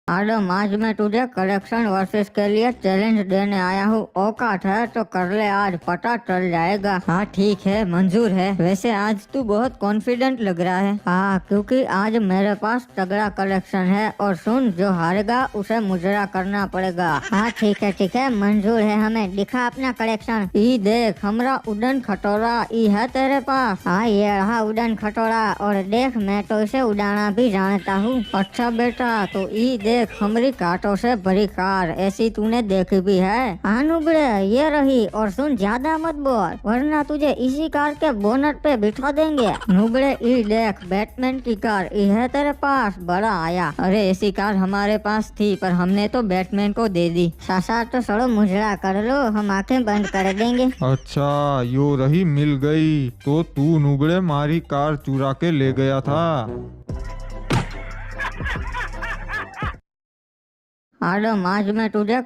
आडम, आज मैं तुझे कलेक्शन वर्सेस के लिए चैलेंज देने आया हूँ। औकात है तो कर ले, आज पता चल जाएगा। हाँ ठीक है, मंजूर है। वैसे आज तू बहुत कॉन्फिडेंट लग रहा है। हाँ, क्योंकि आज मेरे पास तगड़ा कलेक्शन है। और सुन, जो हारेगा उसे मुजरा करना पड़ेगा। हाँ ठीक है, मंजूर है हमें। दिखा अपना कलेक्शन। ई देख, हमारा उड़न खटोला ई है तेरे पास। हाँ, ये रहा उड़न खटोला। और देख, मैं तो इसे उड़ाना भी जानता हूँ। अच्छा बेटा, तो ई देख हमारी कांटों से भरी कार, ऐसी तूने देखी भी है? हाँ नुबड़े, ये रही। और सुन, ज्यादा मत बोल वरना तुझे इसी कार के बोनट पे बिठा देंगे। नुबड़े, ई देख, बैटमैन की कार ई है तेरे पास? बड़ा आया। अरे ऐसी कार हमारे पास थी, पर हमने तो बैटमैन को दे दी। सासा तो सड़ो मुजरा कर लो, हम आंखें बंद कर देंगे। अच्छा, यो रही, मिल गई। तो तू नुबड़े मारी कार चुरा के ले गया था। आडम, आज मैं तुझे